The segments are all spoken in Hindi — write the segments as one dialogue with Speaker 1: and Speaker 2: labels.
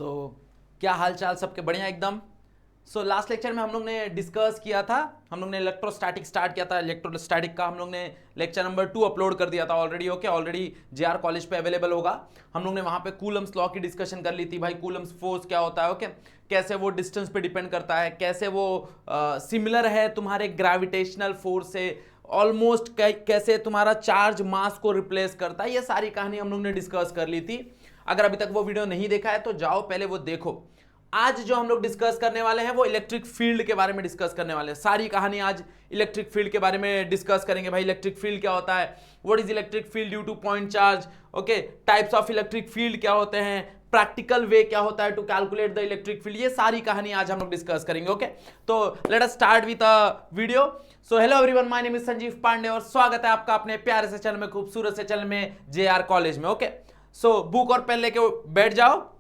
Speaker 1: क्या हाल चाल सबके, बढ़िया एकदम। लास्ट लेक्चर में हम लोग ने डिस्कस किया था, हम लोग ने इलेक्ट्रोस्टैटिक स्टार्ट किया था। इलेक्ट्रोस्टैटिक का हम लोग ने लेक्चर नंबर 2 अपलोड कर दिया था already. Okay, already JR college पे अवेलेबल होगा। हम लोग ने वहां पे कूलम्स लॉ की डिस्कशन कर ली थी। भाई कूलम्स फोर्स क्या होता है, ओके, कैसे वो डिस्टेंस पे डिपेंड करता है, कैसे वो सिमिलर है तुम्हारे ग्रेविटेशनल फोर्स से, ऑलमोस्ट कैसे तुम्हारा चार्ज मास को रिप्लेस करता है। ये सारी कहानी हम लोग ने डिस्कस कर ली थी। अगर अभी तक वो वीडियो नहीं देखा है तो जाओ पहले वो देखो। आज जो हम लोग डिस्कस करने वाले हैं वो इलेक्ट्रिक फील्ड के बारे में डिस्कस करने वाले हैं। सारी कहानी आज इलेक्ट्रिक फील्ड के बारे में डिस्कस करेंगे। भाई इलेक्ट्रिक फील्ड क्या होता है, what is electric field due to point charge, okay, types of electric field क्या होते हैं, प्रैक्टिकल वे क्या होता है to calculate the electric field. ये सारी कहानी आज हम लोग डिस्कस करेंगे। ओके, तो let us start with a video. So hello everyone, my name is Sanjeev Pandey और स्वागत है आपका अपने प्यारे से चैनल में, खूबसूरत से चैनल में, जेआर कॉलेज में। ओके, सो बुक और पेन लेके बैठ जाओ।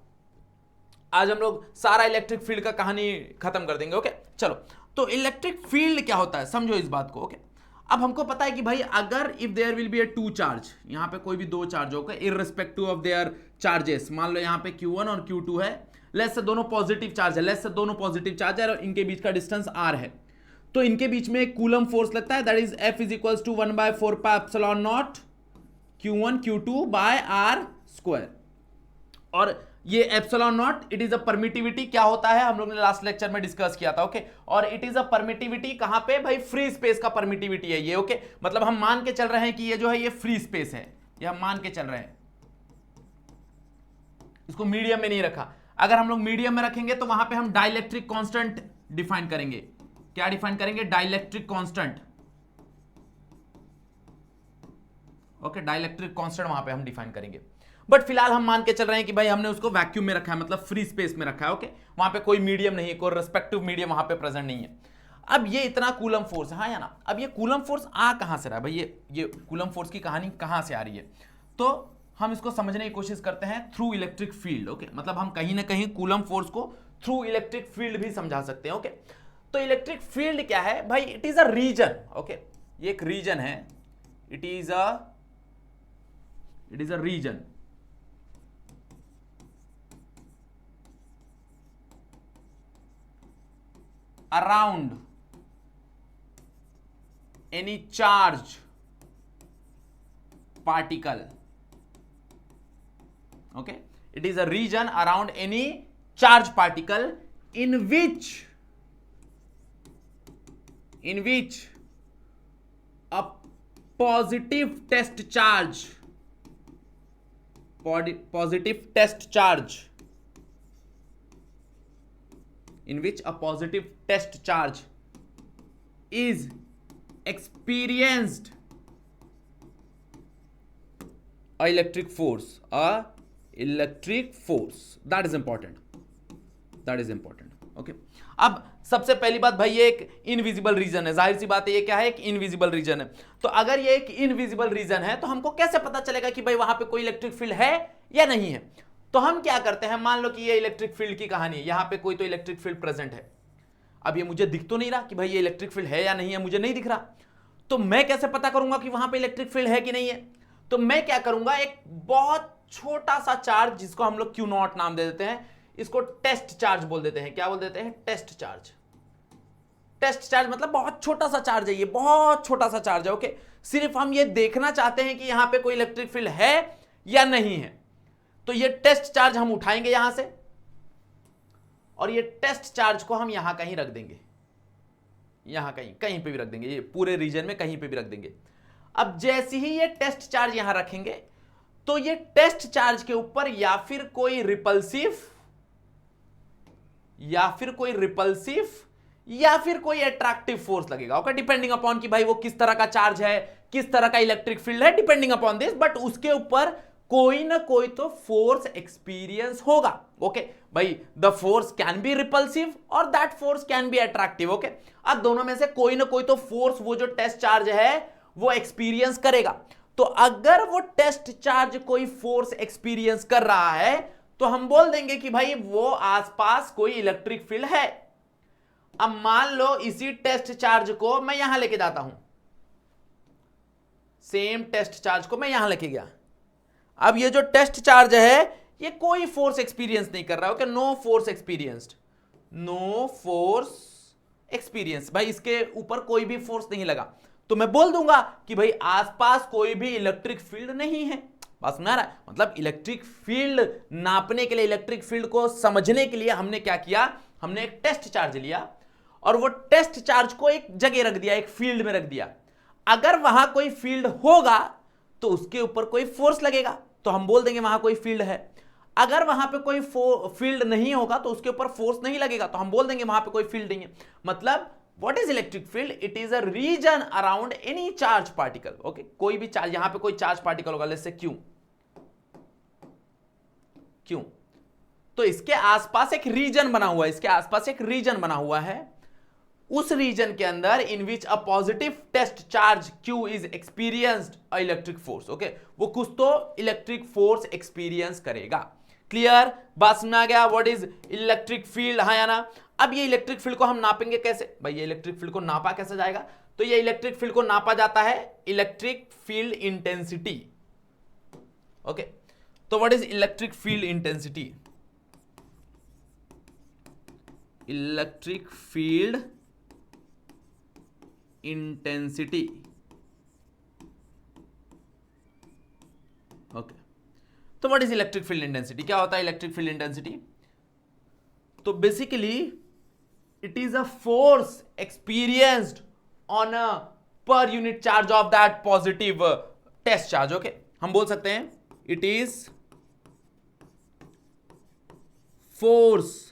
Speaker 1: आज हम लोग सारा इलेक्ट्रिक फील्ड का कहानी खत्म कर देंगे। ओके, चलो। तो इलेक्ट्रिक फील्ड क्या होता है समझो इस बात को। ओके, अब हमको पता है कि भाई अगर if there will be a two charge, यहां पे कोई भी दो चार्ज होगा इररिस्पेक्टिव ऑफ देयर चार्जेस, मान लो यहां पे Q1 और Q2 है, लेट्स से दोनों पॉजिटिव चार्ज है, लेट्स से दोनों पॉजिटिव चार्ज है और इनके बीच का डिस्टेंस r है, तो इनके बीच में एक कूलम फोर्स लगता है, that is F is equals to 1/4πε0 Q1 Q2 by r square. और ये epsilon naught it is a permittivity, क्या होता है हम लोग ने लास्ट लेक्चर में डिस्कस किया था। ओके, और इट इज अ परमिटिविटी कहां पे, भाई फ्री स्पेस का परमिटिविटी है ये। ओके, मतलब हम मान के चल रहे हैं कि ये जो है ये फ्री स्पेस है, ये हम मान के चल रहे हैं, इसको मीडियम में नहीं रखा। अगर हम लोग मीडियम में रखेंगे तो वहां पे हम डाइलेक्ट्रिक कांस्टेंट डिफाइन करेंगे। क्या डिफाइन करेंगे? Dielectric constant. Okay, dielectric constant वहां पे हम डिफाइन करेंगे। बट फिलहाल हम मान के चल रहे हैं कि भाई हमने उसको वैक्यूम में रखा है, मतलब फ्री स्पेस में रखा है। ओके, वहां पे कोई मीडियम नहीं है, कोई रेस्पेक्टिव मीडियम वहां पे प्रेजेंट नहीं है। अब ये इतना कूलम फोर्स है, हाँ या ना? अब ये कूलम फोर्स आ कहां से रहा है भाई? ये कूलम फोर्स की कहानी कहां से आ रही है? तो हम इसको समझने की कोशिश करते हैं थ्रू इलेक्ट्रिक फील्ड। ओके, मतलब हम कहीं ना कहीं कूलम फोर्स को थ्रू इलेक्ट्रिक फील्ड भी समझा सकते हैं। ओके, तो इलेक्ट्रिक फील्ड क्या है भाई? It is a region. Okay, ये एक रीजन है, it is a region around any charge particle. Okay, it is a region around any charge particle in which a positive test charge in which a positive test charge is experienced electric force, that is important. Okay, अब सबसे पहली बात भाई ये एक इनविजिबल रीजन है, जाहिर सी बात है ये क्या है, एक इनविजिबल रीजन है। तो अगर ये एक इनविजिबल रीजन है तो हमको कैसे पता चलेगा कि भाई वहां पे कोई इलेक्ट्रिक फील्ड है या नहीं है? तो हम क्या करते हैं, मान लो कि ये इलेक्ट्रिक फील्ड की कहानी है, यहां पे कोई तो इलेक्ट्रिक फील्ड प्रेजेंट है। अब ये मुझे दिख तो नहीं रहा कि भाई ये इलेक्ट्रिक फील्ड है या नहीं है, मुझे नहीं दिख रहा, तो मैं कैसे पता करूंगा कि वहां पे इलेक्ट्रिक फील्ड है कि नहीं है? तो मैं क्या करूंगा, एक बहुत छोटा सा चार्ज जिसको हम लोग Q0 नाम दे देते हैं, इसको टेस्ट चार्ज बोल देते हैं। क्या बोल देते हैं? Test charge. टेस्ट चार्ज मतलब बहुत छोटा सा चार्ज है, ये बहुत छोटा सा चार्ज है। ओके, सिर्फ हम ये देखना चाहते हैं कि यहां पे कोई इलेक्ट्रिक फील्ड है या नहीं है। तो ये टेस्ट चार्ज हम उठाएंगे यहां से और ये टेस्ट चार्ज को हम यहां कहीं रख देंगे, यहां कहीं पे भी रख देंगे, ये पूरे रीजन में कहीं पे भी रख देंगे। अब जैसे ही ये टेस्ट चार्ज यहां रखेंगे तो ये टेस्ट चार्ज के ऊपर या फिर कोई रिपल्सिव या फिर कोई अट्रैक्टिव फोर्स लगेगा। ओके, डिपेंडिंग अपॉन कि भाई वो किस तरह का चार्ज है, किस तरह का इलेक्ट्रिक फील्ड है, डिपेंडिंग अपॉन दिस, बट उसके ऊपर कोई ना कोई तो फोर्स एक्सपीरियंस होगा। ओके भाई, the force can be repulsive और that force can be attractive. Okay, अब दोनों में से कोई ना कोई तो फोर्स वो जो टेस्ट चार्ज है वो एक्सपीरियंस करेगा। तो अगर वो टेस्ट चार्ज कोई फोर्स एक्सपीरियंस कर रहा है तो हम बोल देंगे कि भाई वो आसपास कोई इलेक्ट्रिक फील्ड है। अब मान लो इसी टेस्ट चार्ज को मैं यहां लेके जाता हूं, सेम टेस्ट चार्ज को मैं यहां लेके गया। अब ये जो टेस्ट चार्ज है ये कोई फोर्स एक्सपीरियंस नहीं कर रहा है। Okay, no force experienced, no force experience, भाई इसके ऊपर कोई भी फोर्स नहीं लगा, तो मैं बोल दूंगा कि भाई आसपास कोई भी इलेक्ट्रिक फील्ड नहीं है। बस में आ रहा है, मतलब इलेक्ट्रिक फील्ड नापने के लिए, इलेक्ट्रिक फील्ड को समझने के लिए हमने क्या किया, हमने एक टेस्ट चार्ज लिया और वो टेस्ट चार्ज को एक जगह रख दिया, एक फील्ड में रख दिया। अगर वहां कोई फील्ड होगा तो उसके ऊपर कोई फोर्स लगेगा, तो हम बोल देंगे वहां कोई फील्ड है। अगर वहां पे कोई फील्ड नहीं होगा तो उसके ऊपर फोर्स नहीं लगेगा, तो हम बोल देंगे वहां पे कोई फील्ड नहीं है। मतलब what is electric field? It is a region around any charge particle. Okay, कोई भी चार्ज, यहां पे कोई चार्ज पार्टिकल होगा, जैसे क्यू, क्यों, तो इसके आसपास एक रीजन बना हुआ है, इसके आसपास एक रीजन बना हुआ है, उस रीजन के अंदर in which a positive test charge Q is experienced a electric force. Okay, वो कुछ तो इलेक्ट्रिक फोर्स एक्सपीरियंस करेगा। क्लियर, बात समझ आ गया? व्हाट इज इलेक्ट्रिक फील्ड, हाँ या ना? अब ये इलेक्ट्रिक फील्ड को हम नापेंगे कैसे? भाई ये इलेक्ट्रिक फील्ड को नापा कैसे जाएगा? तो ये इलेक्ट्रिक फील्ड को नापा जाता है इलेक्ट्रिक फील्ड इंटेंसिटी। ओके, तो what is electric field intensity? Electric field intensity. Okay, तो what is electric field intensity? क्या होता है इलेक्ट्रिक फील्ड इंटेंसिटी? तो basically it is a force experienced on a per unit charge of that positive test charge. Okay, हम बोल सकते हैं इट इज फोर्स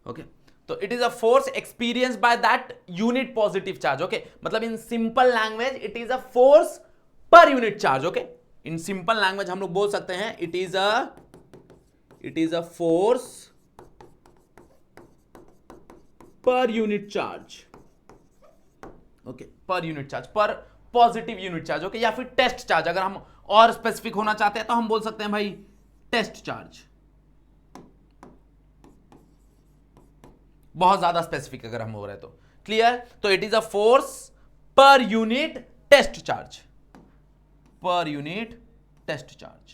Speaker 1: ओके, तो it is a force experience by that unit positive charge. Okay, मतलब in simple language it is a force per unit charge. Okay, in simple language हम लोग बोल सकते हैं it is a force per unit charge. Okay, पर यूनिट चार्ज, पर पॉजिटिव यूनिट चार्ज। ओके, या फिर टेस्ट चार्ज, अगर हम और स्पेसिफिक होना चाहते हैं तो हम बोल सकते हैं भाई टेस्ट चार्ज। बहुत ज्यादा स्पेसिफिक अगर हम हो रहे हैं तो। क्लियर? तो it is a force per unit test charge, per unit test charge,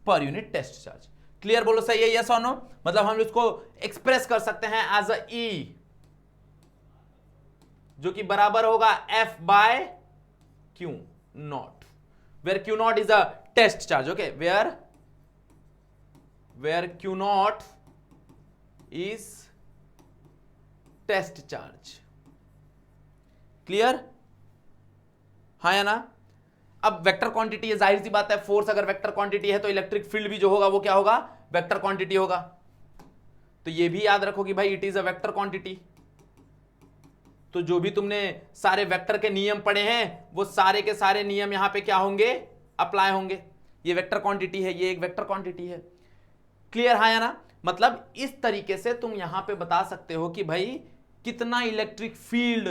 Speaker 1: per unit test charge. Clear? बोलो सही है, यस और नो? मतलब हम इसको एक्सप्रेस कर सकते हैं एज अ ई, जो कि बराबर होगा F by Q naught, where Q naught is a test charge. Okay, where Q naught is test charge। Clear? हाँ या ना? अब वेक्टर क्वांटिटी है, जाहिर सी बात है, फोर्स अगर वेक्टर क्वांटिटी है तो इलेक्ट्रिक फील्ड भी जो होगा वो क्या होगा? वेक्टर क्वांटिटी होगा। तो ये भी याद रखो कि भाई it is a vector quantity. तो जो भी तुमने सारे वेक्टर के नियम पढ़े हैं वो सारे के सारे नियम यहां पे क्या होंगे? अप्लाई होंगे। ये वेक्टर क्वांटिटी है, ये एक वेक्टर क्वांटिटी है। क्लियर? हाँ या ना? मतलब इस तरीके से तुम यहां पे बता सकते हो कि भाई कितना इलेक्ट्रिक फील्ड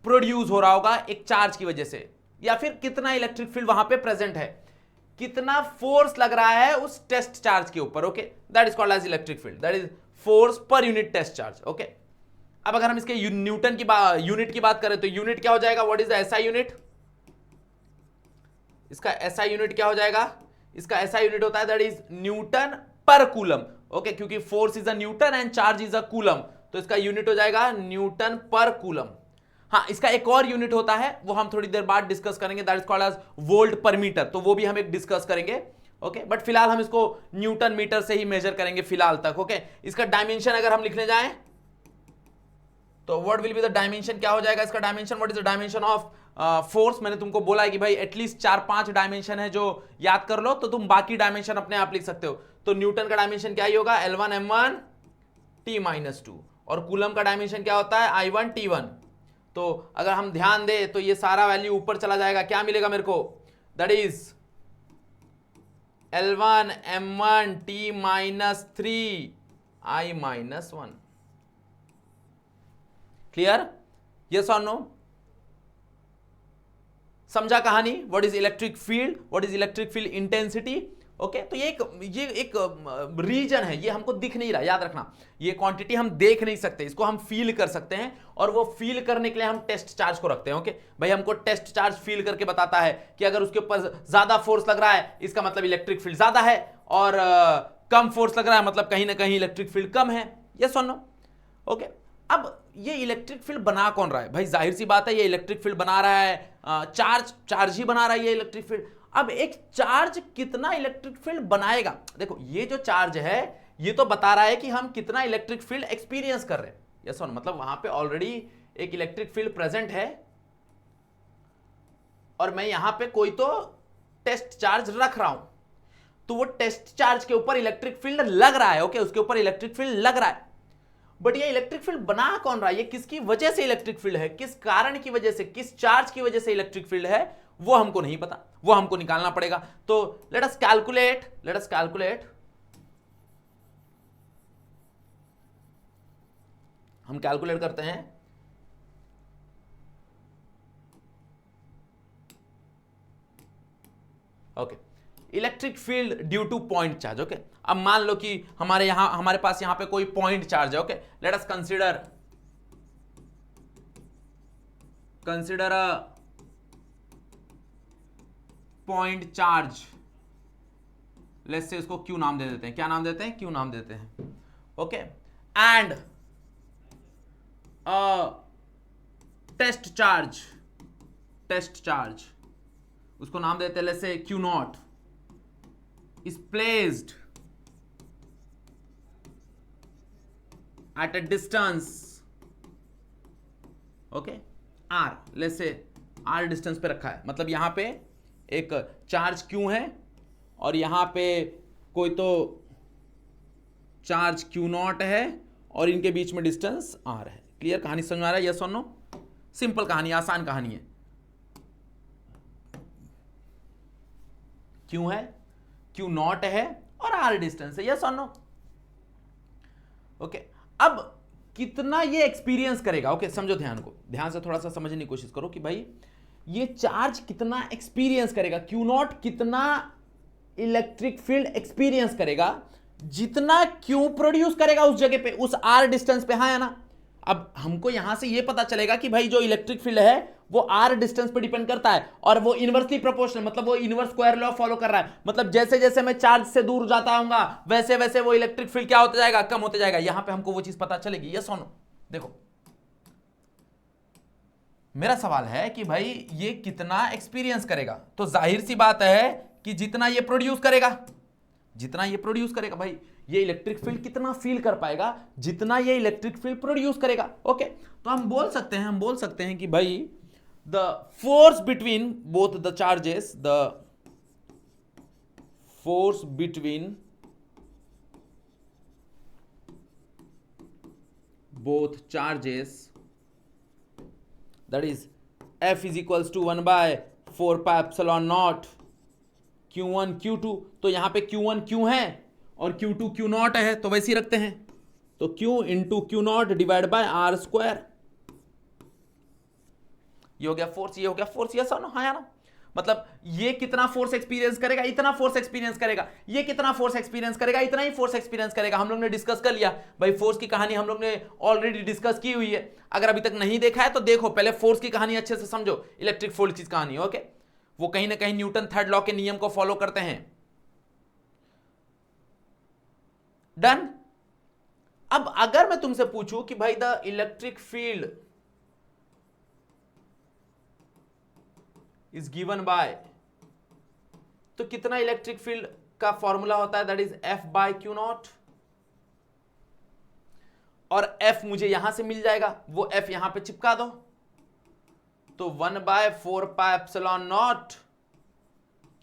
Speaker 1: प्रोड्यूस हो रहा होगा एक चार्ज की वजह से, या फिर कितना इलेक्ट्रिक फील्ड वहां पे प्रेजेंट है, कितना फोर्स लग रहा है उस टेस्ट चार्ज के ऊपर। Okay, that is called as electric field, that is force per unit test charge. Okay, अब अगर हम इसके न्यूटन की यूनिट की बात करें तो यूनिट क्या हो जाएगा? What is the SI unit? इसका एसआई यूनिट क्या हो जाएगा? इसका एसआई यूनिट होता है that is Newton per coulomb. Okay, क्योंकि force is a Newton and charge is a coulomb, तो इसका यूनिट हो जाएगा न्यूटन पर कूलम। हाँ, इसका एक और यूनिट होता है, वो हम थोड़ी देर बाद डिस्कस करेंगे, that is called as volt per metre, तो वो भी हम एक डिस्कस करेंगे। ओके, बट फिलहाल हम इसको न्यूटन मीटर से ही मेजर करेंगे फिलहाल तक। ओके, इसका डायमेंशन अगर हम लिखने जाएं तो what will be the dimension? क्या हो जाएगा इसका dimension? What is the dimension of force? मैंने तुमको बोला है कि भाई एटलीस्ट 4-5 डायमेंशन है जो याद कर लो, तो तुम बाकी डायमेंशन अपने आप लिख सकते हो। तो न्यूटन का डायमेंशन क्या ही होगा? L1 M1 T-2, और कूलम का डायमेंशन क्या होता है? I1 T1। तो अगर हम ध्यान दे तो ये सारा वैल्यू ऊपर चला जाएगा, क्या मिलेगा मेरे को? That is L1 M1 T-3 I-1। Clear? Yes और नो? समझा कहानी, what is electric field, what is electric field intensity. Okay, तो ये एक रीजन है, ये हमको दिख नहीं रहा, याद रखना, ये क्वांटिटी हम देख नहीं सकते, इसको हम फील कर सकते हैं, और वो फील करने के लिए हम टेस्ट चार्ज को रखते हैं। ओके भाई, हमको टेस्ट चार्ज फील करके बताता है कि अगर उसके ऊपर ज्यादा फोर्स लग रहा है इसका मतलब इलेक्ट्रिक फील्ड ज्यादा है, और कम फोर्स लग रहा है मतलब कहीं ना कहीं इलेक्ट्रिक फील्ड कम है। यस और नो? ओके, अब ये इलेक्ट्रिक फील्ड बना कौन रहा है भाई? जाहिर सी बात है ये इलेक्ट्रिक फील्ड बना रहा है चार्ज ही बना रहा है ये इलेक्ट्रिक फील्ड। अब एक चार्ज कितना इलेक्ट्रिक फील्ड बनाएगा? देखो ये जो चार्ज है ये तो बता रहा है कि हम कितना इलेक्ट्रिक फील्ड एक्सपीरियंस कर रहे हैं। यस और नो? मतलब वहां पे ऑलरेडी एक इलेक्ट्रिक फील्ड प्रेजेंट है, और मैं यहां पे कोई तो टेस्ट चार्ज रख रहा हूं, तो वो टेस्ट चार्ज के ऊपर इलेक्ट्रिक फील्ड लग रहा है। ओके, उसके ऊपर इलेक्ट्रिक फील्ड लग रहा है, बट ये इलेक्ट्रिक फील्ड बना कौन रहा है? ये किसकी वजह से इलेक्ट्रिक फील्ड है, किस कारण की वजह से, किस चार्ज की वजह से इलेक्ट्रिक फील्ड है, वो हमको नहीं पता, वो हमको निकालना पड़ेगा। तो लेट अस कैलकुलेट, हम कैलकुलेट करते हैं। Okay, electric field due to point charge. Okay, अब मान लो कि हमारे पास यहां पे कोई पॉइंट चार्ज है। Okay, let us consider a point charge, let's say इसको क्यू नाम दे देते हैं। क्या नाम देते हैं? क्यू नाम देते हैं। ओके, एंड टेस्ट चार्ज, उसको नाम देते हैं let's say Q not, is placed at a distance, okay, r, let's say r distance पे रखा है, मतलब यहां पे एक चार्ज q है और यहां पे कोई तो चार्ज q नॉट है और इनके बीच में डिस्टेंस r है। क्लियर? कहानी समझ में आ रहा है? यस और नो? सिंपल कहानी, आसान कहानी है। q है, Q नॉट है और R डिस्टेंस है। यस और नो? ओके, अब कितना ये एक्सपीरियंस करेगा? ओके, समझो, ध्यान से थोड़ा सा समझने की कोशिश करो कि भाई ये चार्ज कितना एक्सपीरियंस करेगा, Q नॉट कितना इलेक्ट्रिक फील्ड एक्सपीरियंस करेगा, जितना Q प्रोड्यूस करेगा उस जगह पे, उस R डिस्टेंस पे। हाँ या ना? अब हमको यहां से ये पता चलेगा कि भाई जो इलेक्ट्रिक फील्ड है वो R डिस्टेंस पे डिपेंड करता है, और वो इनवर्सली प्रोपोर्शनल, मतलब वो इनवर्स स्क्वायर लॉ फॉलो कर रहा है। मतलब जैसे जैसे मैं चार्ज से दूर जाता हूंगा वैसे वैसे वो इलेक्ट्रिक फील्ड क्या होता जाएगा? कम होते जाएगा। यहां पे हमको वो चीज पता चलेगी। यस और नो? देखो, मेरा सवाल है कि भाई ये कितना एक्सपीरियंस करेगा, तो जाहिर सी बात है कि जितना ये प्रोड्यूस करेगा भाई, ये इलेक्ट्रिक फील्ड कितना फील कर पाएगा, जितना ये इलेक्ट्रिक फील्ड प्रोड्यूस करेगा। ओके, तो हम बोल सकते हैं कि भाई the force between both the charges, that is F is equals to 1 by 4 pi epsilon naught Q1 Q2। तो यहां पे Q1 Q है और Q2 Q नॉट है, तो वैसे ही रखते हैं, तो Q into Q not divide by R square. ये हो गया फोर्स, ये हो गया फोर्स। यस और नो? हाँ या ना? मतलब ये कितना फोर्स एक्सपीरियंस करेगा? इतना फोर्स एक्सपीरियंस करेगा। ये कितना फोर्स एक्सपीरियंस करेगा? इतना ही फोर्स एक्सपीरियंस करेगा। हम लोग ने डिस्कस कर लिया भाई, फोर्स की कहानी हम लोग ने ऑलरेडी डिस्कस की हुई है। अगर अभी तक नहीं देखा है तो देखो, पहले फोर्स की कहानी अच्छे से समझो, इलेक्ट्रिक फोर्स की कहानी। ओके, वो कहीं ना कहीं न्यूटन थर्ड लॉ के नियम को फॉलो करते हैं। डन? अब अगर मैं तुमसे पूछूं कि भाई the electric field is given by, तो कितना इलेक्ट्रिक फील्ड का फॉर्मूला होता है? That is F by Q naught, और F मुझे यहां से मिल जाएगा, वो F यहां पे चिपका दो, तो 1 by 4 pi epsilon naught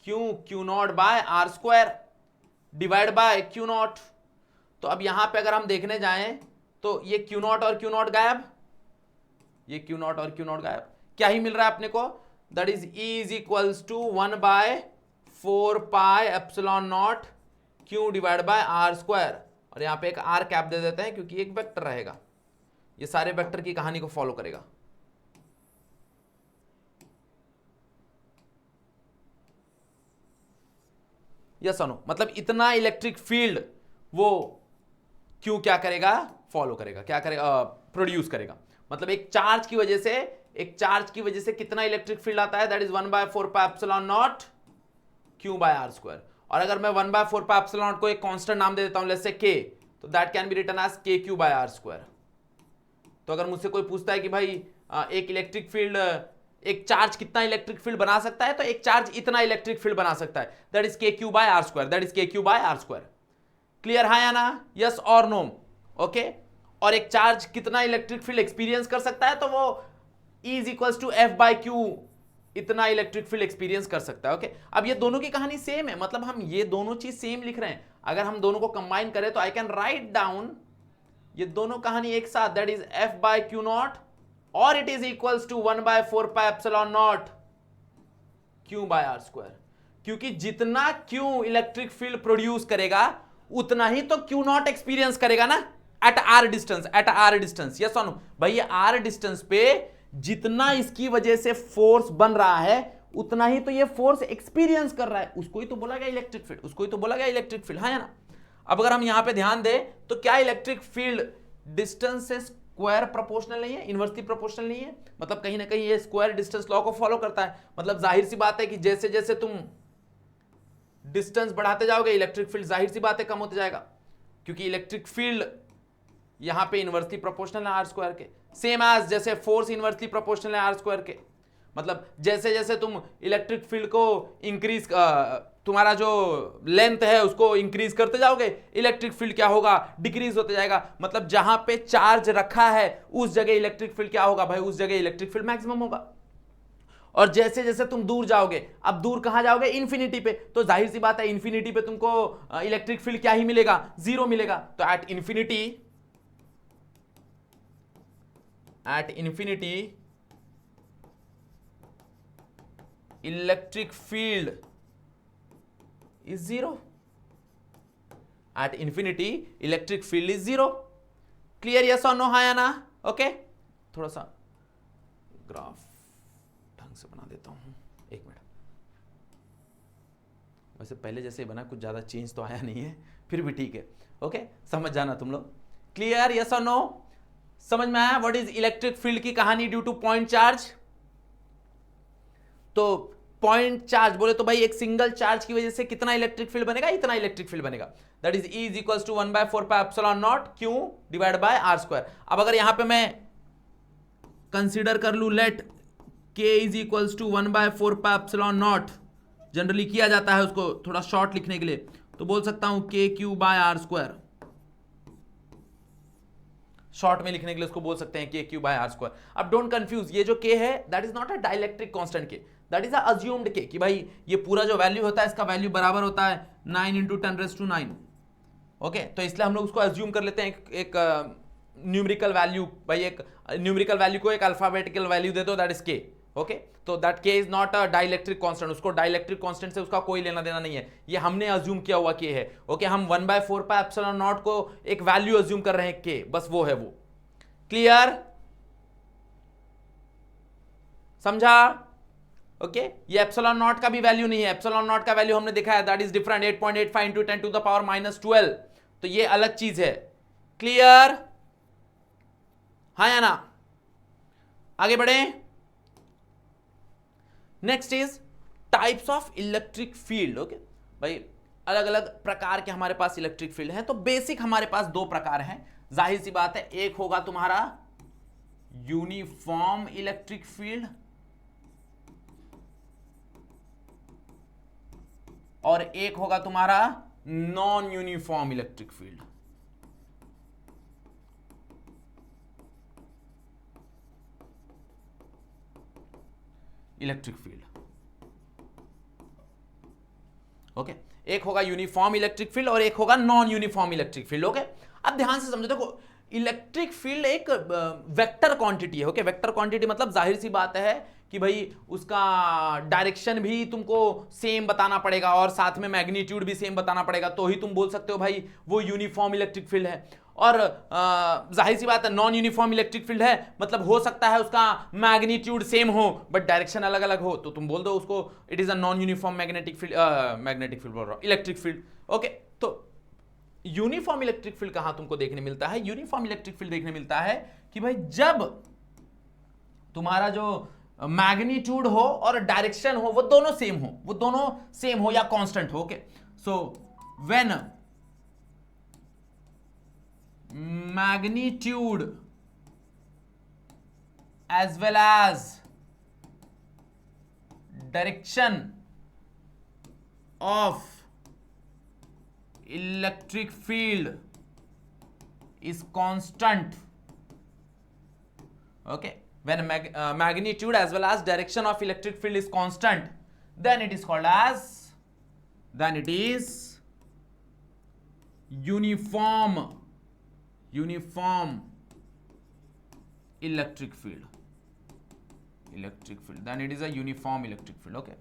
Speaker 1: Q naught by R square divide by Q naught. तो अब यहां पे अगर हम देखने जाएं तो ये Q नॉट और Q नॉट गायब, ये Q नॉट और Q नॉट गायब। क्या ही मिल रहा है अपने को? That is E is equals to 1 by 4 pi epsilon naught Q divide by R square, और यहां पे एक R कैप दे देते हैं क्योंकि एक वेक्टर रहेगा, ये सारे वेक्टर की कहानी को फॉलो करेगा। यस और नो, मतलब इतना इलेक्ट्रिक फील्ड वो क्यों क्या करेगा, फॉलो करेगा, क्या करेगा, प्रोड्यूस करेगा। मतलब एक चार्ज की वजह से कितना इलेक्ट्रिक फील्ड आता है, that is 1/4πε0 Q by r square. और अगर मैं 1/4πε0 को एक कांस्टेंट नाम दे देता हूं, लेट्स से K, तो that can be written as KQ by r square. तो अगर मुझसे कोई पूछता है कि भाई एक इलेक्ट्रिक फील्ड, एक चार्ज कितना इलेक्ट्रिक फील्ड बना सकता है, तो एक चार्ज इतना इलेक्ट्रिक फील्ड बना सकता है, that is KQ by r square, that is KQ by r square. Clear है या ना, यस और नो, ओके। और एक चार्ज कितना इलेक्ट्रिक फील्ड एक्सपीरियंस कर सकता है, तो वो E is equals to F/Q, इतना इलेक्ट्रिक फील्ड एक्सपीरियंस कर सकता है, ओके। अब ये दोनों की कहानी सेम है, मतलब हम ये दोनों चीज सेम लिख रहे हैं। अगर हम दोनों को कंबाइन करें तो आई कैन राइट डाउन ये दोनों कहानी एक साथ, दैट इज F/Q0 और it is equals to 1/4πε0 Q by r square. क्योंकि जितना Q इलेक्ट्रिक फील्ड प्रोड्यूस करेगा उतना ही तो Q0 एक्सपीरियंस करेगा ना, एट आर डिस्टेंस, यस और नो। भाई ये आर डिस्टेंस पे जितना इसकी वजह से फोर्स बन रहा है उतना ही तो ये फोर्स एक्सपीरियंस कर रहा है, उसको ही तो बोला गया इलेक्ट्रिक फील्ड, है ना। अब अगर हम यहां पे ध्यान दें तो क्या इलेक्ट्रिक फील्ड डिस्टेंस से स्क्वायर प्रोपोर्शनल नहीं है, इनवर्सली प्रोपोर्शनल नहीं है, मतलब कहीं ना कहीं ये स्क्वायर डिस्टेंस लॉ को फॉलो करता है। मतलब जाहिर सी बात है कि जैसे जैसे तुम डिस्टेंस बढ़ाते जाओगे इलेक्ट्रिक फील्ड जाहिर सी बात है कम होते जाएगा, क्योंकि इलेक्ट्रिक फील्ड यहां पे इनवर्सली प्रोपोर्शनल है आर स्क्वायर के, सेम एज जैसे फोर्स इनवर्सली प्रोपोर्शनल है आर स्क्वायर के। मतलब जैसे जैसे तुम इलेक्ट्रिक फील्ड को इंक्रीज, तुम्हारा जो लेंथ है उसको इंक्रीज करते जाओगे, इलेक्ट्रिक फील्ड क्या होगा, डिक्रीज होते जाएगा। मतलब जहां पे चार्ज रखा है उस जगह इलेक्ट्रिक फील्ड क्या होगा भाई, उस जगह इलेक्ट्रिक फील्ड मैक्सिमम होगा। और जैसे जैसे तुम दूर जाओगे, अब दूर कहां जाओगे, इन्फिनिटी पे, तो जाहिर सी बात है इन्फिनिटी पे तुमको इलेक्ट्रिक फील्ड क्या ही मिलेगा, जीरो मिलेगा। तो at infinity electric field is zero, at infinity electric field is zero. Clear, yes और नो, हाँ या ना, ओके। थोड़ा सा ग्राफ ढंग से बना देता हूं, एक मिनट। वैसे पहले जैसे बना, कुछ ज्यादा चेंज तो आया नहीं है, फिर भी ठीक है, ओके। समझ जाना तुम लोग। क्लियर, यस और नो, समझ में आया व्हाट इज इलेक्ट्रिक फील्ड की कहानी ड्यू टू पॉइंट चार्ज। तो पॉइंट चार्ज बोले तो भाई एक सिंगल चार्ज की वजह से कितना इलेक्ट्रिक फील्ड बनेगा, इतना इलेक्ट्रिक फील्ड बनेगा, that is E is equals to 1/4πε0 Q divide by r square. अब अगर यहां पे मैं कंसीडर कर लू, let K is equals to 1/4πε0, generally किया जाता है उसको थोड़ा शॉर्ट लिखने के लिए, तो बोल सकता हूं KQ by r square. Short में लिखने के लिए उसको बोल सकते हैं KQ बाय r स्क्वायर। अब डोंट कंफ्यूज, ये जो K है that is not a dielectric constant K, that is assumed K, कि भाई ये पूरा जो वैल्यू होता है इसका वैल्यू बराबर होता है 9 × 10⁹, ओके। तो इसलिए हम लोग उसको अज्यूम कर लेते हैं एक न्यूमेरिकल वैल्यू, भाई एक न्यूमेरिकल वैल्यू को एक अल्फाबेटिकल वैल्यू दे दो, दैट इज K, ओके। तो that K is not a dielectric constant, उसको डाइलेक्ट्रिक कांस्टेंट से उसका कोई लेना देना नहीं है, ये हमने अज्यूम किया हुआ K है, ओके। हम 1/4πε0 को एक वैल्यू अज्यूम कर रहे हैं K, बस वो है वो। क्लियर, समझा, ओके। ये एप्सिलॉन नॉट का भी वैल्यू नहीं है, एप्सिलॉन नॉट का वैल्यू हमने देखा है, दैट इज डिफरेंट, 8.85 × 10⁻⁻12, तो ये अलग चीज है। क्लियर, हाँ या ना, आगे बढ़े। Next is types of electric field, okay. भाई अलग अलग प्रकार के हमारे पास इलेक्ट्रिक फील्ड हैं, तो बेसिक हमारे पास दो प्रकार हैं, जाहिर सी बात है। एक होगा तुम्हारा यूनिफॉर्म इलेक्ट्रिक फील्ड और एक होगा तुम्हारा non uniform electric field. Electric field, okay. एक होगा यूनिफॉर्म इलेक्ट्रिक फील्ड और एक होगा non uniform electric field, okay. अब ध्यान से समझो, देखो इलेक्ट्रिक फील्ड एक वेक्टर क्वांटिटी है, ओके। वेक्टर क्वांटिटी मतलब जाहिर सी बात है कि भाई उसका डायरेक्शन भी तुमको सेम बताना पड़ेगा और साथ में मैग्नीट्यूड भी सेम बताना पड़ेगा, तो ही तुम बोल सकते हो भाई वो यूनिफॉर्म इलेक्ट्रिक फील्ड है। और जाहिर सी बात है नॉन यूनिफॉर्म इलेक्ट्रिक फील्ड है, मतलब हो सकता है उसका मैग्नीट्यूड सेम हो बट डायरेक्शन अलग अलग हो, तो तुम बोल दो उसको it is a non uniform magnetic field बोल रहा हूं, इलेक्ट्रिक फील्ड। ओके, तो यूनिफॉर्म इलेक्ट्रिक फील्ड कहां तुमको देखने मिलता है? यूनिफॉर्म इलेक्ट्रिक फील्ड देखने मिलता है कि भाई जब तुम्हारा जो मैग्नीट्यूड हो और डायरेक्शन हो वो दोनों सेम हो या कांस्टेंट हो। Okay, so when magnitude as well as direction of electric field is constant. Okay, when magnitude as well as direction of electric field is constant, then it is called as, then it is uniform electric field, then it is a uniform electric field. Okay,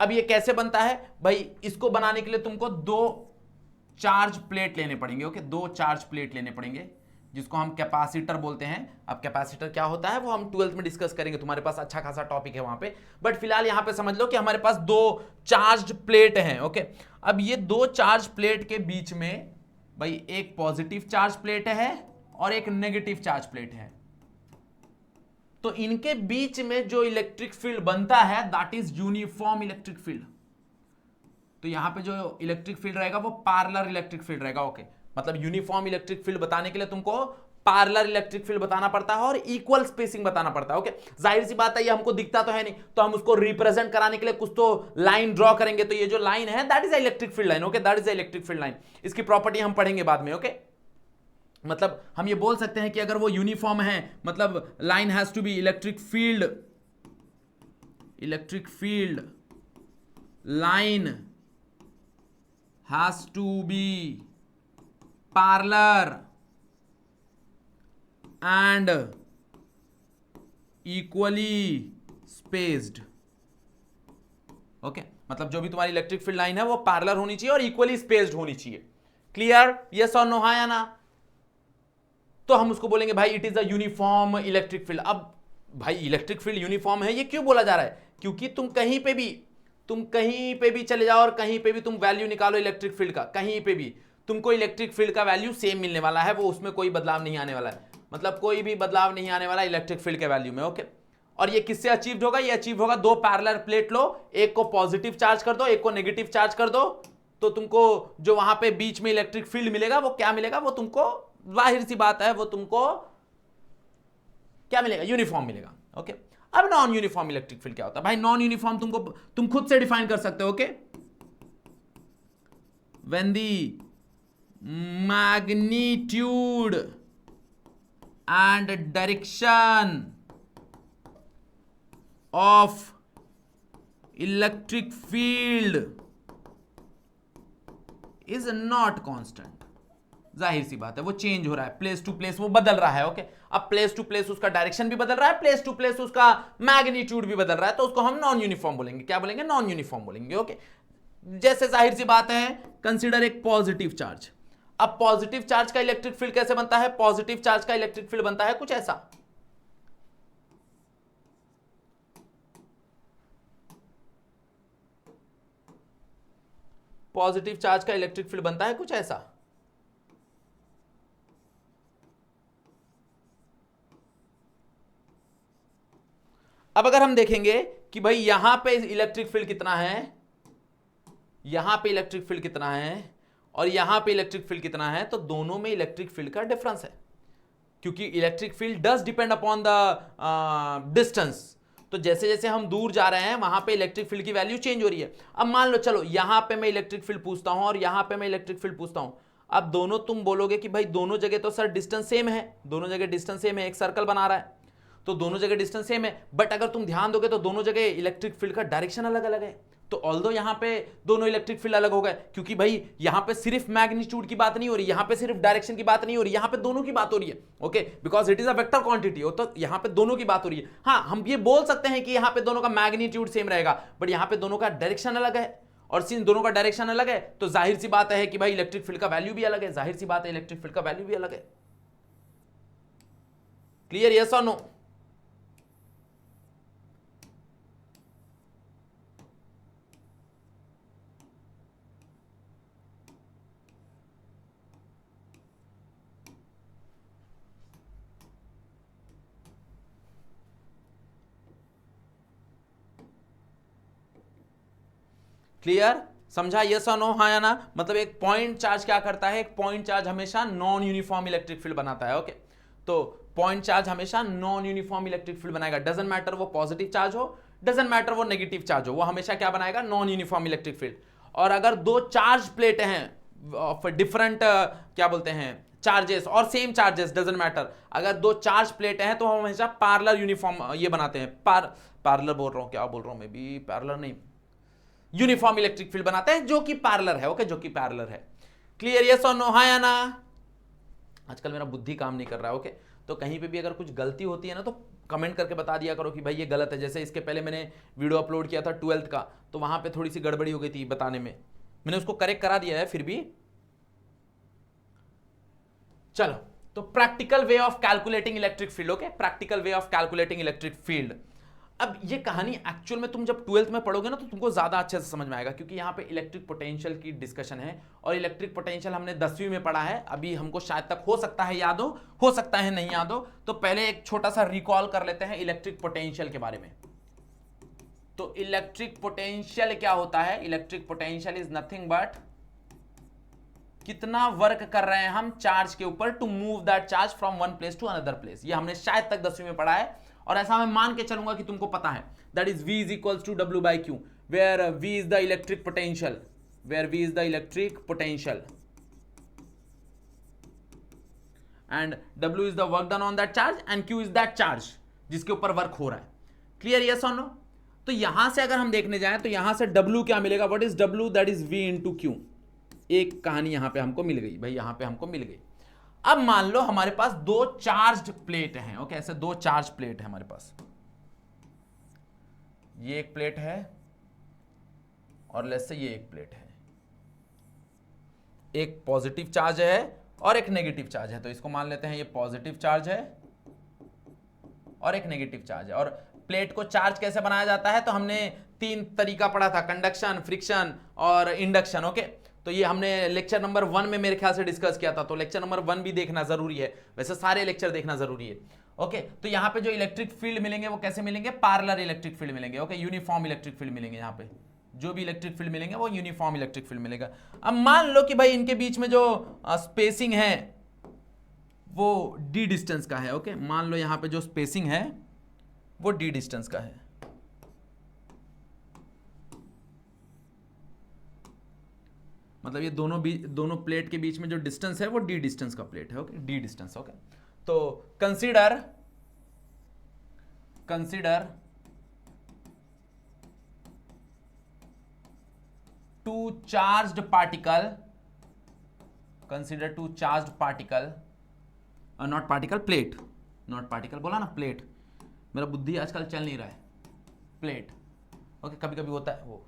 Speaker 1: अब ये कैसे बनता है भाई? इसको बनाने के लिए तुमको दो चार्ज प्लेट लेने पड़ेंगे। ओके, दो चार्ज प्लेट लेने पड़ेंगे जिसको हम कैपेसिटर बोलते हैं। अब कैपेसिटर क्या होता है वो हम 12th में डिस्कस करेंगे, तुम्हारे पास अच्छा खासा टॉपिक है वहां पे, बट फिलहाल यहां पे समझ लो कि हमारे पास दो चार्ज प्लेट हैं। ओके, अब ये दो चार्ज प्लेट के बीच में भाई एक पॉजिटिव चार्ज प्लेट है और एक नेगेटिव चार्ज प्लेट है, तो इनके बीच में जो इलेक्ट्रिक फील्ड बनता है that is uniform electric field. तो यहां पे जो इलेक्ट्रिक फील्ड रहेगा वो पैरेलल इलेक्ट्रिक फील्ड रहेगा। ओके, मतलब यूनिफॉर्म इलेक्ट्रिक फील्ड बताने के लिए तुमको पैरेलल इलेक्ट्रिक फील्ड बताना पड़ता है और इक्वल स्पेसिंग बताना पड़ता है। ओके, जाहिर सी बात है ये हमको दिखता तो है नहीं, तो हम उसको रिप्रेजेंट कराने के लिए कुछ तो लाइन ड्रॉ करेंगे, तो ये जो लाइन है that is electric field line. Okay, that is electric field line, इसकी प्रॉपर्टी हम पढ़ेंगे बाद में। ओके, मतलब हम ये बोल सकते हैं कि अगर वो यूनिफॉर्म है मतलब line has to be electric field line has to be parallel and equally spaced. Okay, मतलब जो भी तुम्हारी इलेक्ट्रिक फील्ड लाइन है वो पैरेलल होनी चाहिए और इक्वली स्पेस्ड होनी चाहिए। क्लियर? यस और नो? हाँ या ना? तो हम उसको बोलेंगे भाई it is a uniform electric field. अब भाई इलेक्ट्रिक फील्ड यूनिफॉर्म है ये क्यों बोला जा रहा है? क्योंकि तुम कहीं पे भी चले जाओ और कहीं पे भी तुम वैल्यू निकालो इलेक्ट्रिक फील्ड का, कहीं पे भी तुमको इलेक्ट्रिक फील्ड का वैल्यू सेम मिलने वाला है, वो उसमें कोई बदलाव नहीं आने वाला है, मतलब कोई भी बदलाव नहीं आने वाला इलेक्ट्रिक फील्ड के वैल्यू में। ओके, और ये किससे अचीव्ड होगा? ये अचीव होगा दो पैरेलल प्लेट लो, एक को पॉजिटिव चार्ज कर दो, एक को नेगेटिव चार्ज कर दो, तो तुमको जो वहां पे बीच में इलेक्ट्रिक फील्ड मिलेगा वो क्या मिलेगा? वो तुमको जाहिर सी बात है वो तुमको क्या मिलेगा? यूनिफॉर्म मिलेगा। ओके, अब नॉन यूनिफॉर्म इलेक्ट्रिक फील्ड क्या होता है भाई? नॉन यूनिफॉर्म तुम खुद से डिफाइन कर सकते हो। Okay, when the magnitude and direction of electric field is not constant, जाहिर सी बात है वो चेंज हो रहा है, प्लेस टू प्लेस वो बदल रहा है। ओके, अब प्लेस टू प्लेस उसका डायरेक्शन भी बदल रहा है, प्लेस टू प्लेस उसका मैग्नीट्यूड भी बदल रहा है, तो उसको हम नॉन यूनिफॉर्म बोलेंगे। क्या बोलेंगे? नॉन यूनिफॉर्म बोलेंगे। ओके, जैसे जाहिर सी बात है कंसीडर एक पॉजिटिव चार्ज। अब पॉजिटिव चार्ज का इलेक्ट्रिक फील्ड कैसे बनता है? पॉजिटिव चार्ज का इलेक्ट्रिक फील्ड बनता है कुछ ऐसा, पॉजिटिव चार्ज का इलेक्ट्रिक फील्ड बनता है कुछ ऐसा। अब अगर हम देखेंगे कि भाई यहां पे इलेक्ट्रिक फील्ड कितना है, यहां पे इलेक्ट्रिक फील्ड कितना है और यहां पे इलेक्ट्रिक फील्ड कितना है, तो दोनों में इलेक्ट्रिक फील्ड का डिफरेंस है, क्योंकि electric field does depend upon the distance. तो जैसे जैसे हम दूर जा रहे हैं वहां पे इलेक्ट्रिक फील्ड की वैल्यू चेंज हो रही है। अब मान लो चलो यहां पे मैं इलेक्ट्रिक फील्ड पूछता हूं और यहां पे मैं इलेक्ट्रिक फील्ड पूछता हूं, अब दोनों तुम बोलोगे कि भाई दोनों जगह तो सर डिस्टेंस सेम है, दोनों जगह डिस्टेंस सेम है, एक सर्कल बना रहा है तो दोनों जगह डिस्टेंस सेम है, बट अगर तुम ध्यान दोगे तो दोनों जगह इलेक्ट्रिक फील्ड का डायरेक्शन अलग अलग है। तो ऑल्दो यहां पे दोनों इलेक्ट्रिक फील्ड अलग हो गए, क्योंकि भाई यहां पे सिर्फ मैग्नीट्यूड की बात नहीं हो रही, यहां पे सिर्फ डायरेक्शन की बात नहीं हो रही, यहां पे दोनों की बात हो रही है। Okay, because it is a vector quantity, तो यहां पे दोनों की बात हो रही है। हाँ, हम ये बोल सकते हैं कि यहां पे दोनों का मैग्नीट्यूड सेम रहेगा, बट यहां पे दोनों का डायरेक्शन अलग है। और सिंस दोनों का डायरेक्शन अलग है तो जाहिर सी बात है कि भाई इलेक्ट्रिक फील्ड का वैल्यू भी अलग है, जाहिर सी बात है इलेक्ट्रिक फील्ड का वैल्यू भी अलग है। क्लियर, यस और नो? क्लियर, समझा? यस और नो, हाँ या ना? मतलब एक पॉइंट चार्ज क्या करता है, एक पॉइंट चार्ज हमेशा नॉन यूनिफॉर्म इलेक्ट्रिक फील्ड बनाता है। ओके, तो पॉइंट चार्ज हमेशा नॉन यूनिफॉर्म इलेक्ट्रिक फील्ड बनाएगा। डजंट मैटर वो पॉजिटिव चार्ज हो, डजंट मैटर वो नेगेटिव चार्ज हो, वो हमेशा क्या बनाएगा, नॉन यूनिफॉर्म इलेक्ट्रिक फील्ड। और अगर दो चार्ज प्लेट हैं ऑफ डिफरेंट क्या बोलते हैं चार्जेस और सेम चार्जेस, डजंट मैटर, अगर दो चार्ज प्लेट हैं तो हम हमेशा पैरेलल यूनिफॉर्म ये बनाते हैं, पैरेलल बोल रहा हूं, क्या बोल रहा हूं मैं भी, पैरेलल नहीं, यूनिफॉर्म इलेक्ट्रिक फील्ड बनाते हैं जो कि पैरेलल है। ओके, जो कि पैरेलल है। क्लियर, यस और नो, हाँ या ना? आजकल मेरा बुद्धि काम नहीं कर रहा है। ओके, तो कहीं पे भी अगर कुछ गलती होती है ना तो कमेंट करके बता दिया करो कि भाई ये गलत है। जैसे इसके पहले मैंने वीडियो अपलोड किया था 12th का, तो वहां पे थोड़ी सी गड़बड़ी हो गई थी बताने में, मैंने उसको करेक्ट करा दिया है फिर भी। चलो, तो practical way of calculating electric field. Okay, practical way of calculating electric field. अब ये कहानी एक्चुअल में तुम जब 12th में पढ़ोगे ना तो तुमको ज्यादा अच्छे से समझ में आएगा, क्योंकि यहाँ पे इलेक्ट्रिक पोटेंशियल की डिस्कशन है। और इलेक्ट्रिक पोटेंशियल हमने 10वीं में पढ़ा है, अभी हमको शायद तक हो सकता है याद हो सकता है नहीं याद हो। तो पहले एक छोटा सा रिकॉल कर लेते हैं इलेक्ट्रिक पोटेंशियल के बारे में। तो इलेक्ट्रिक पोटेंशियल क्या होता है? Electric potential is nothing but कितना वर्क कर रहे हैं हम चार्ज के ऊपर to move that charge from one place to another place. ये हमने शायद तक 10वीं में पढ़ा है, और ऐसा मैं मान के चलूंगा कि तुमको पता है। That is V is equals to W by Q, where V is the electric potential, where V is the electric potential and W is the work done on that charge and Q is that charge जिसके ऊपर वर्क हो रहा है। क्लियर, यस और नो? तो यहां से अगर हम देखने जाएं तो यहां से W क्या मिलेगा? What is W? That is V into Q। एक कहानी यहां पे हमको मिल गई भाई, यहां पे हमको मिल गई। अब मान लो हमारे पास दो चार्ज्ड प्लेट हैं। ओके, ऐसे दो चार्ज प्लेट है हमारे पास, ये एक प्लेट है और लेट्स से ये एक प्लेट है। एक पॉजिटिव चार्ज है और एक नेगेटिव चार्ज है, तो इसको मान लेते हैं ये पॉजिटिव चार्ज है और एक नेगेटिव चार्ज है। और प्लेट को चार्ज कैसे बनाया जाता है? तो हमने 3 तरीका पढ़ा था, कंडक्शन, फ्रिक्शन और इंडक्शन। ओके, तो ये हमने लेक्चर नंबर 1 में मेरे ख्याल से डिस्कस किया था, तो लेक्चर नंबर 1 भी देखना जरूरी है, वैसे सारे लेक्चर देखना जरूरी है। ओके, तो यहाँ पे जो इलेक्ट्रिक फील्ड मिलेंगे वो कैसे मिलेंगे? पैरेलल इलेक्ट्रिक फील्ड मिलेंगे। ओके, यूनिफॉर्म इलेक्ट्रिक फील्ड मिलेंगे। यहाँ पे जो भी इलेक्ट्रिक फील्ड मिलेंगे वो यूनिफॉर्म इलेक्ट्रिक फील्ड मिलेगा। अब मान लो कि भाई इनके बीच में जो स्पेसिंग है वो d डिस्टेंस का है। ओके, मान लो यहाँ पे जो स्पेसिंग है वो d डिस्टेंस का है। मतलब ये दोनों प्लेट के बीच में जो डिस्टेंस है वो d डिस्टेंस का प्लेट है। ओके, d डिस्टेंस। ओके, तो consider two charged particle, not particle, plate, not particle बोला ना, प्लेट, मेरा बुद्धि आजकल चल नहीं रहा है, प्लेट। ओके, कभी कभी होता है वो।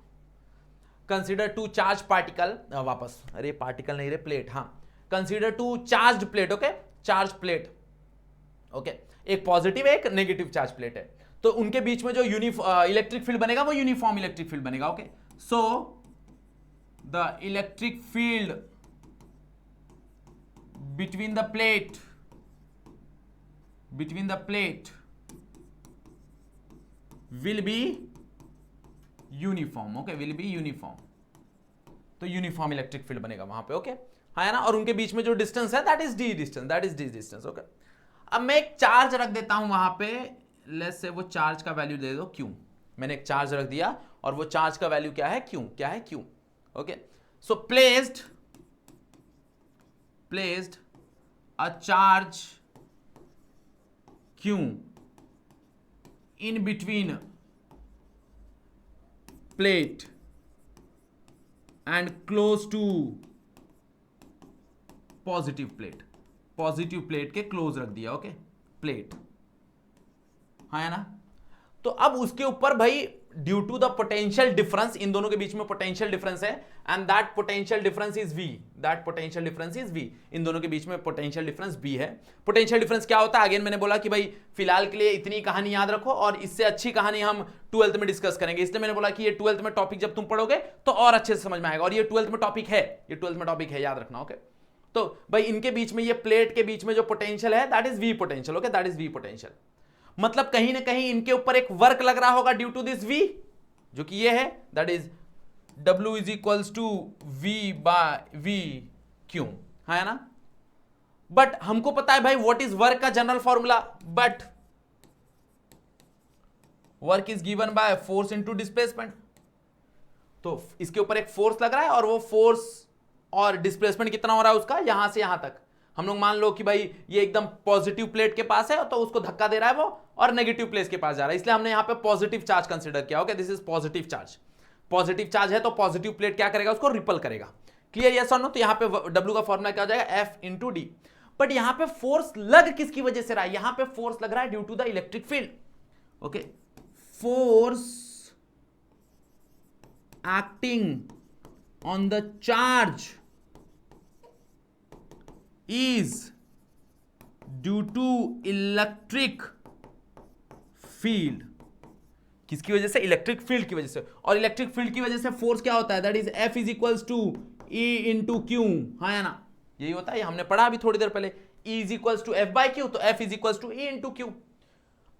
Speaker 1: कंसीडर टू चार्ज पार्टिकल, वापस, अरे पार्टिकल नहीं रे, प्लेट, हाँ, consider two charged plate. Okay, charge plate. Okay, एक पॉजिटिव एक नेगेटिव चार्ज प्लेट है, तो उनके बीच में जो इलेक्ट्रिक फील्ड बनेगा वो यूनिफॉर्म इलेक्ट्रिक फील्ड बनेगा। Okay, so the electric field between the plate will be uniform. Okay, will be uniform, तो यूनिफॉर्म इलेक्ट्रिक फील्ड बनेगा वहां पे। ओके, हाँ ना? और उनके बीच में जो डिस्टेंस है that is d distance. Okay, अब मैं एक चार्ज रख देता हूं वहां पे, लेट्स से वो चार्ज का वैल्यू दे दो q। मैंने एक चार्ज रख दिया और वो चार्ज का वैल्यू क्या है? q। क्या है? q। Okay, so placed a charge q in between plate and close to positive plate के क्लोज रख दिया। ओके, प्लेट, हाँ है ना? तो अब उसके ऊपर भाई due to the potential difference, इन दोनों के बीच में पोटेंशियल डिफरेंस है, and that potential difference is v, that potential difference is v, इन दोनों के बीच में पोटेंशियल डिफरेंस b है। पोटेंशियल डिफरेंस क्या होता है, अगेन मैंने बोला कि भाई फिलहाल के लिए इतनी कहानी याद रखो, और इससे अच्छी कहानी हम 12th में डिस्कस करेंगे, इसलिए मैंने बोला कि ये 12th में टॉपिक जब तुम पढ़ोगे तो और अच्छे से समझ में आएगा, और ये 12th में टॉपिक है, ये 12th में टॉपिक है, याद रखना। ओके, तो भाई इनके बीच में, ये प्लेट के बीच में जो पोटेंशियल है that is v potential. Okay, that is v potential, मतलब कहीं ना कहीं इनके ऊपर एक वर्क लग रहा होगा ड्यू टू दिस v, जो कि ये है, that is W is equals to V by V Q, है ना। बट हमको पता है भाई व्हाट इज वर्क का general formula, but work is given by force into displacement. तो इसके ऊपर एक फोर्स लग रहा है, और वो फोर्स और डिस्प्लेसमेंट कितना हो रहा है उसका, यहां से यहां तक। हम लोग मान लो कि भाई ये एकदम पॉजिटिव प्लेट के पास है, तो उसको धक्का दे रहा है वो, और नेगेटिव प्लेट के पास जा रहा है, इसलिए हमने यहां पे पॉजिटिव चार्ज कंसीडर किया। Okay, this is positive charge. Positive charge है तो पॉजिटिव प्लेट क्या करेगा, उसको रिपल करेगा। क्लियर, यस और नो। तो यहां पे W का फॉर्मूला क्या हो जाएगा, F इंटू डी। बट यहां पे फोर्स लग किसकी वजह से रहा है, यहां पे फोर्स लग रहा है due to the electric field. Okay, force acting on the charge is due to electric field। किसकी वजह से, इलेक्ट्रिक फील्ड की वजह से। और इलेक्ट्रिक फील्ड की वजह से फोर्स क्या होता है, that is F is equals to E into q, हाँ ना, यही होता है, हमने पढ़ा अभी थोड़ी देर पहले। E is equals to F by q, तो F is equals to E into q.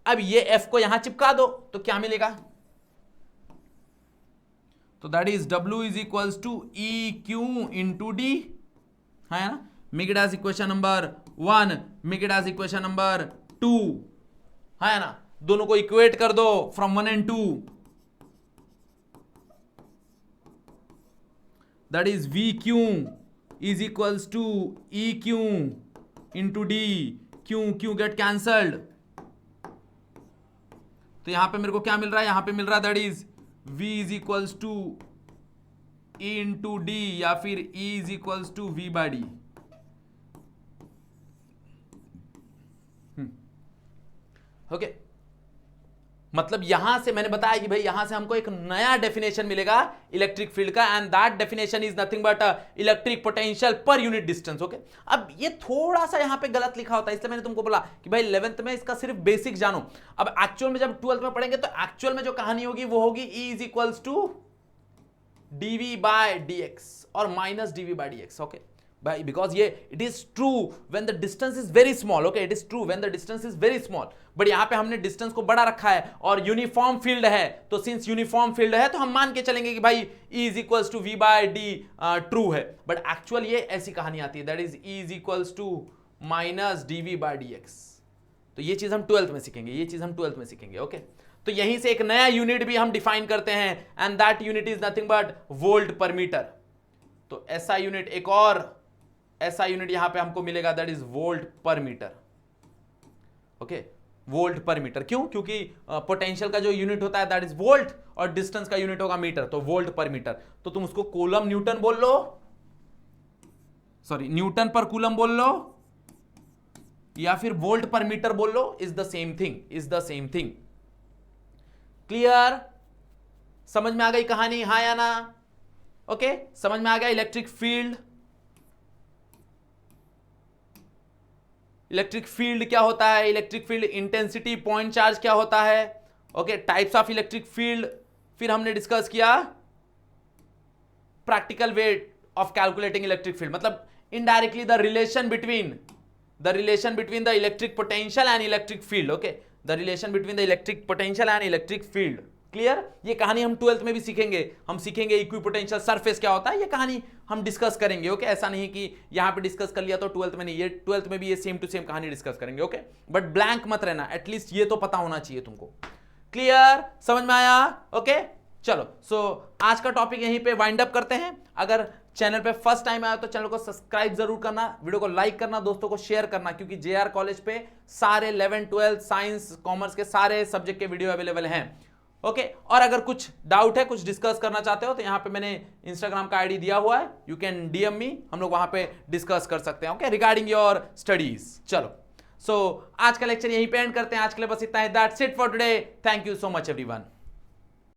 Speaker 1: अब ये F को यहां चिपका दो तो क्या मिलेगा, तो that is W is equals to E q into d, है ना। Make it as equation number 1, make it as equation number 2, है ना। दोनों को इक्वेट कर दो from 1 and 2, that is V q is equals to E q into d, q q get cancelled. तो यहां पे मेरे को क्या मिल रहा है, यहां पे मिल रहा है that is v is equals to E into d, या फिर e is equals to v by d. Okay, मतलब यहां से मैंने बताया कि भाई यहां से हमको एक नया डेफिनेशन मिलेगा इलेक्ट्रिक फील्ड का, and that definition is nothing but electric potential per unit distance. Okay, अब ये थोड़ा सा यहां पे गलत लिखा होता है, इसलिए मैंने तुमको बोला कि भाई 11th में इसका सिर्फ बेसिक जानो। अब एक्चुअल में जब 12th में पढ़ेंगे तो एक्चुअल में जो कहानी होगी वो होगी E is equals to dv by dx और minus dv by dx। Okay, because ये it is true when the distance is very small। okay, it is true when the distance is very small, but यहाँ पे हमने distance को बड़ा रखा है और यूनिफॉर्म फील्ड है, तो since यूनिफॉर्म फील्ड है तो हम मान के चलेंगे कि भाई E is equals to V by D true है। बट एक्चुअल ये ऐसी कहानी आती है, that is E is equals to minus dv by dx। तो ये चीज हम 12th में सीखेंगे, ये चीज हम 12th में सीखेंगे। ओके, तो यहीं से एक नया यूनिट भी हम डिफाइन करते हैं, and that unit is nothing but volt per metre. तो ऐसा यूनिट, एक और ऐसा यूनिट यहां पे हमको मिलेगा, that is volt per metre. Okay, volt per metre, क्यों, क्योंकि पोटेंशियल का जो यूनिट होता है दैट इज वोल्ट, और डिस्टेंस का यूनिट होगा मीटर, तो वोल्ट पर मीटर। तो तुम उसको कूलम न्यूटन बोल लो, सॉरी न्यूटन पर कूलम बोल लो, या फिर वोल्ट पर मीटर बोल लो, is the same thing, is the same thing. Clear, समझ में आ गई कहानी, हाँ या ना। ओके, समझ में आ गया इलेक्ट्रिक फील्ड। इलेक्ट्रिक फील्ड क्या होता है, electric field intensity, point charge क्या होता है। Okay, types of electric field, फिर हमने डिस्कस किया practical way of calculating electric field, मतलब indirectly the relation between the electric potential and electric field. Okay, the relation between the electric potential and electric field. Clear, ये कहानी हम 12th में भी सीखेंगे, हम सीखेंगे इक्विपोटेंशियल सरफेस क्या होता है, ये कहानी हम डिस्कस करेंगे। ओके, ऐसा नहीं कि यहां पे डिस्कस कर लिया तो 12th में नहीं, ये 12th में भी ये सेम टू सेम कहानी डिस्कस करेंगे। ओके, बट ब्लैंक मत रहना, एटलीस्ट ये तो पता होना चाहिए तुमको। क्लियर, समझ में आया। ओके, चलो, सो आज का टॉपिक यहीं पे वाइंड अप करते हैं। अगर चैनल पे फर्स्ट टाइम आया तो चैनल को सब्सक्राइब जरूर करना, वीडियो को लाइक करना, दोस्तों को शेयर करना, क्योंकि JR कॉलेज पे सारे 11, 12 साइंस कॉमर्स के सारे सब्जेक्ट के वीडियो अवेलेबल हैं। ओके, और अगर कुछ डाउट है, कुछ डिस्कस करना चाहते हो तो यहाँ पे मैंने इंस्टाग्राम का आईडी दिया हुआ है, यू कैन DM मी, हम लोग वहां पे डिस्कस कर सकते हैं। Okay, regarding your studies. चलो, सो आज का लेक्चर यहीं पे एंड करते हैं, आज के लिए बस इतना ही। That's it for today, thank you so much everyone.